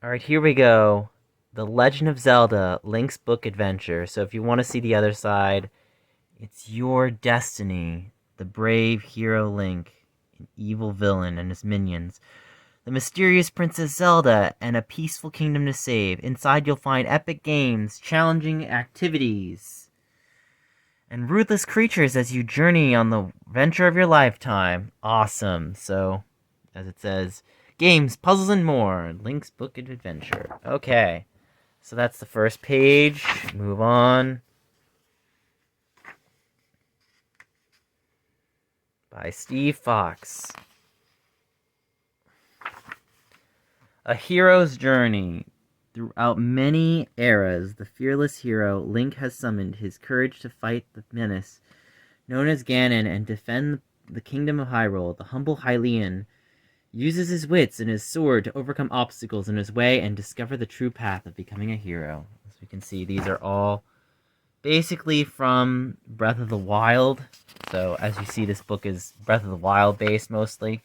Alright, here we go. The Legend of Zelda, Link's Book Adventure. So if you want to see the other side, it's your destiny. The brave hero Link, an evil villain and his minions. The mysterious Princess Zelda, and a peaceful kingdom to save. Inside you'll find epic games, challenging activities, and ruthless creatures as you journey on the adventure of your lifetime. Awesome. So, as it says, games, puzzles, and more. Link's Book of Adventure. Okay. So that's the first page. Move on. By Steve Fox. A hero's journey. Throughout many eras, the fearless hero Link has summoned his courage to fight the menace known as Ganon and defend the kingdom of Hyrule. The humble Hylian uses his wits and his sword to overcome obstacles in his way and discover the true path of becoming a hero. As we can see, these are all basically from Breath of the Wild. So, as you see, this book is Breath of the Wild based mostly.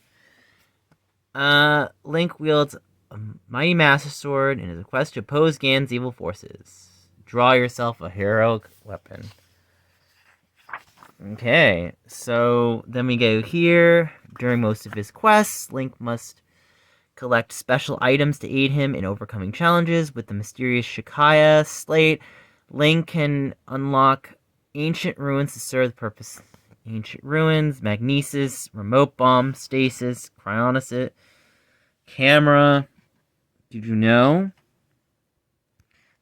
Link wields a mighty Master Sword in his quest to oppose Ganon's evil forces. Draw yourself a heroic weapon. Okay, so then we go here. During most of his quests, Link must collect special items to aid him in overcoming challenges. With the mysterious Shikaya Slate, Link can unlock ancient ruins to serve the purpose. Ancient ruins, magnesis, remote bomb, stasis, cryonicid, camera. Did you know?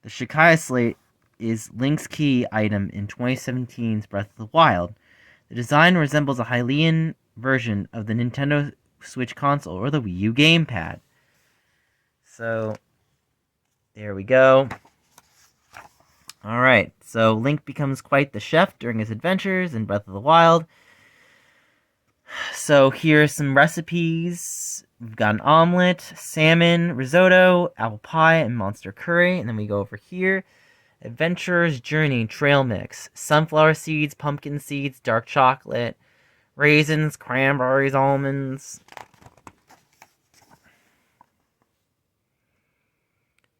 The Shikaya Slate is Link's key item in 2017's Breath of the Wild. The design resembles a Hylian version of the Nintendo Switch console or the Wii U gamepad. So, there we go. Alright, so Link becomes quite the chef during his adventures in Breath of the Wild. So here's some recipes. We've got an omelet, salmon, risotto, apple pie, and monster curry. And then we go over here. Adventurer's Journey trail mix. Sunflower seeds, pumpkin seeds, dark chocolate, raisins, cranberries, almonds.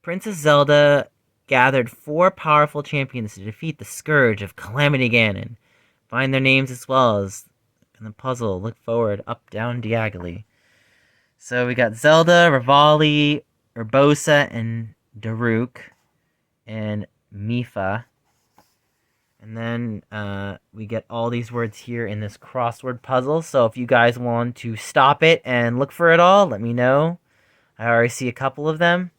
Princess Zelda gathered 4 powerful champions to defeat the scourge of Calamity Ganon. Find their names as well as in the puzzle. Look forward, up, down, diagonally. So we got Zelda, Rivali, Urbosa, and Daruk, and Mifa. And then we get all these words here in this crossword puzzle. So if you guys want to stop it and look for it all, let me know. I already see a couple of them.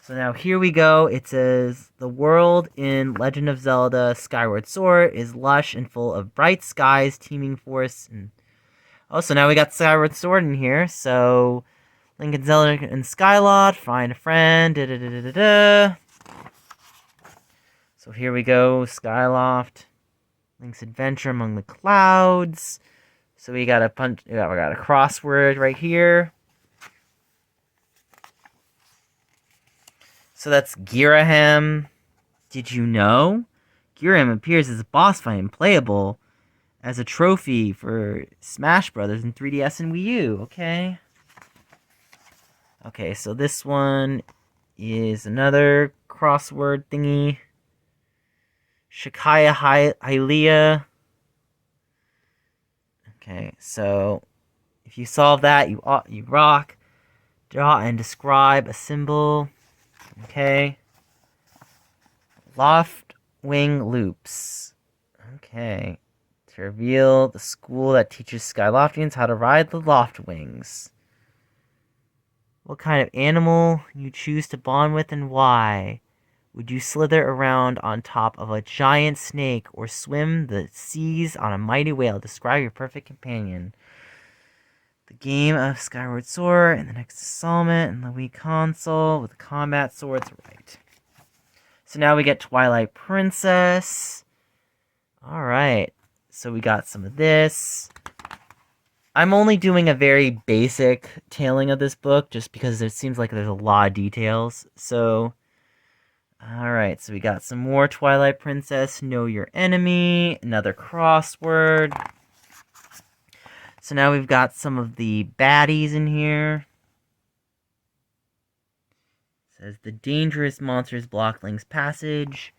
So now here we go. It says, the world in Legend of Zelda Skyward Sword is lush and full of bright skies, teeming forests, and... Oh, so now we got Skyward Sword in here. So, Link and Zelda and Skyloft, find a friend, da-da-da-da-da-da. So here we go, Skyloft. Link's adventure among the clouds. So we got a crossword right here. So that's Girahim. Did you know? Girahim appears as a boss fight and playable as a trophy for Smash Brothers in 3DS and Wii U. Okay. Okay, so this one is another crossword thingy. Shikaya Hylia. Okay, so if you solve that, you rock. Draw and describe a symbol. Okay. Loft wing loops. Okay. To reveal the school that teaches Skyloftians how to ride the loft wings. What kind of animal you choose to bond with and why? Would you slither around on top of a giant snake or swim the seas on a mighty whale? Describe your perfect companion. The game of Skyward Sword in the next installment in the Wii console with the combat swords. Right. So now we get Twilight Princess. Alright. So we got some of this. I'm only doing a very basic tailing of this book just because it seems like there's a lot of details. So, alright, so we got some more Twilight Princess, Know Your Enemy, another crossword. So now we've got some of the baddies in here. says the dangerous monsters block Link's passage.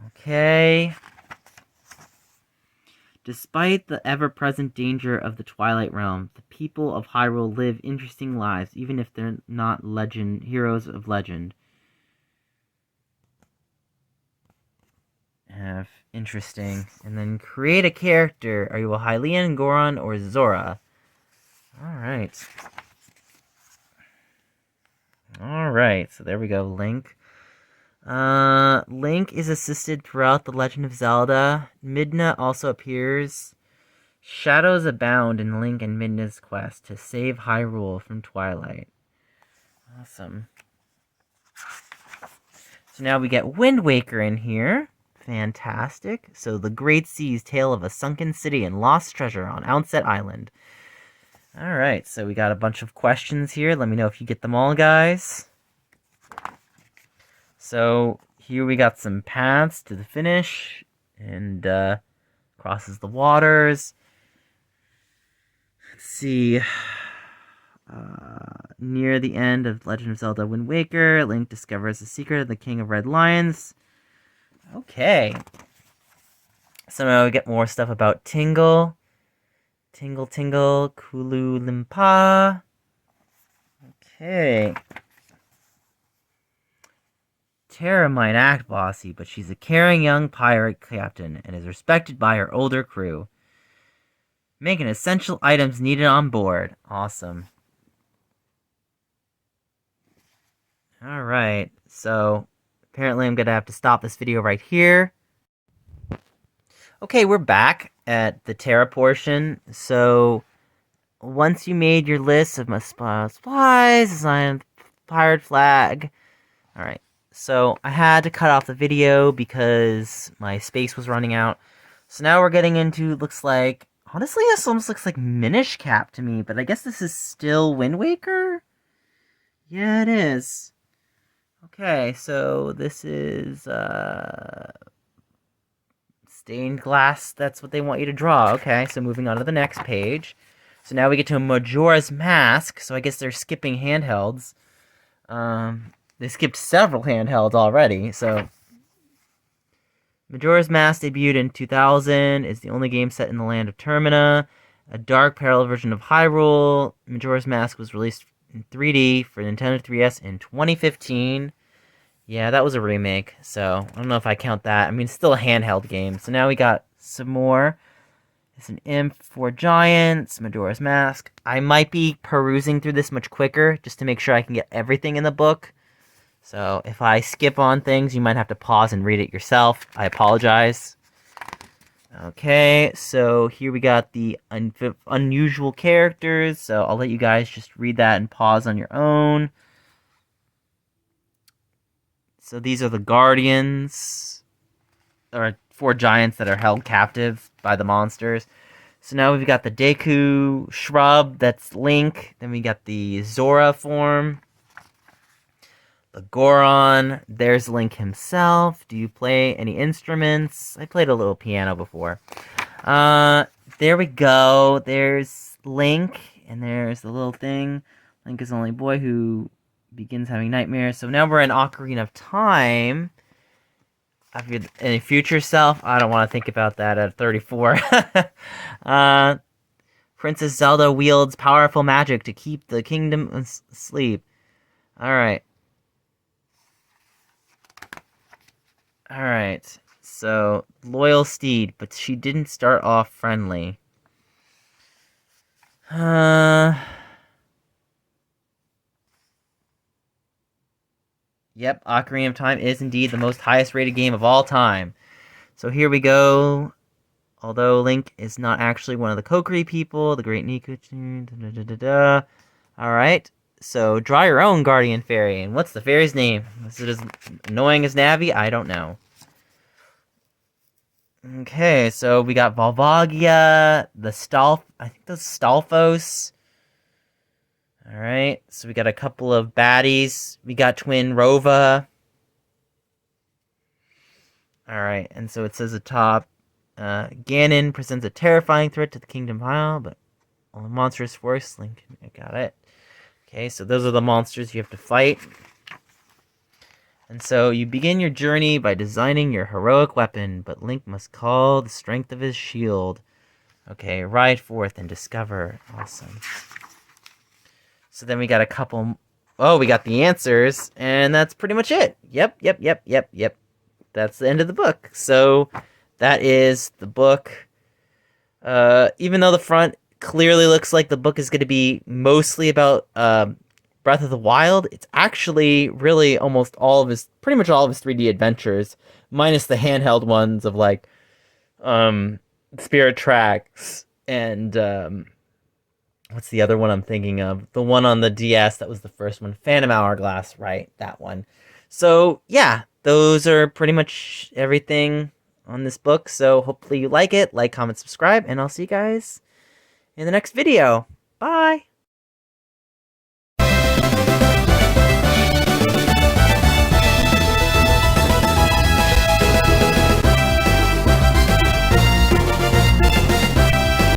Okay. Despite the ever-present danger of the Twilight Realm, the people of Hyrule live interesting lives, even if they're not heroes of legend. Interesting. And then create a character. Are you a Hylian, Goron, or Zora? Alright. Alright, so there we go, Link. Link is assisted throughout The Legend of Zelda. Midna also appears. Shadows abound in Link and Midna's quest to save Hyrule from Twilight. Awesome. So now we get Wind Waker in here. Fantastic. So the Great Sea's tale of a sunken city and lost treasure on Outset Island. Alright, so we got a bunch of questions here. Let me know if you get them all, guys. So here we got some paths to the finish. And crosses the waters. Let's see. Near the end of Legend of Zelda Wind Waker, Link discovers the secret of the King of Red Lions. Okay. So now we get more stuff about Tingle. Tingle, Tingle, Kulu Limpa. Okay. Terra might act bossy, but she's a caring young pirate captain and is respected by her older crew. Making essential items needed on board. Awesome. Alright, so apparently I'm going to have to stop this video right here. Okay, we're back at the Terra portion. So, once you made your list of my supplies, design pirate flag. Alright, so I had to cut off the video because my space was running out. So now we're getting into, looks like, honestly this almost looks like Minish Cap to me, but I guess this is still Wind Waker? Yeah, it is. Okay, so this is, stained glass, that's what they want you to draw. Okay, so moving on to the next page. So now we get to Majora's Mask, so I guess they're skipping handhelds. They skipped several handhelds already, so... Majora's Mask debuted in 2000, is the only game set in the land of Termina, a dark parallel version of Hyrule. Majora's Mask was released in 3D for Nintendo 3DS in 2015. Yeah, that was a remake, so I don't know if I count that. I mean, it's still a handheld game. So now we got some more. It's an Imp, 4 Giants, Majora's Mask. I might be perusing through this much quicker, just to make sure I can get everything in the book. So if I skip on things, you might have to pause and read it yourself. I apologize. Okay, so here we got the unusual characters. So I'll let you guys just read that and pause on your own. So these are the Guardians, or 4 giants that are held captive by the monsters. So now we've got the Deku shrub, that's Link. Then we got the Zora form. The Goron, there's Link himself. Do you play any instruments? I played a little piano before. There we go. There's Link, and there's the little thing. Link is the only boy who begins having nightmares. So now we're in Ocarina of Time. Any future self? I don't want to think about that at 34. Princess Zelda wields powerful magic to keep the kingdom asleep. Alright. Alright. So, loyal steed, but she didn't start off friendly. Yep, Ocarina of Time is indeed the most highest rated game of all time. So here we go. Although Link is not actually one of the Kokiri people, the Great Niku... Alright, so draw your own Guardian Fairy. And what's the fairy's name? Is it as annoying as Navi? I don't know. Okay, so we got Volvagia, the I think the Stalfos. Alright, so we got a couple of baddies. We got Twin Rova. Alright, and so it says at the top, Ganon presents a terrifying threat to the Kingdom Pile, but all the monstrous force, Link, I got it. Okay, so those are the monsters you have to fight. And so you begin your journey by designing your heroic weapon, but Link must call the strength of his shield. Okay, ride forth and discover. Awesome. So then we got a couple... Oh, we got the answers, and that's pretty much it. Yep. That's the end of the book. So that is the book. Even though the front clearly looks like the book is going to be mostly about Breath of the Wild, it's actually really pretty much all of his 3D adventures, minus the handheld ones of like Spirit Tracks and what's the other one I'm thinking of? The one on the DS that was the first one, Phantom Hourglass, right? That one. So yeah, those are pretty much everything on this book. So hopefully you like it. Like, comment, subscribe, and I'll see you guys in the next video. Bye!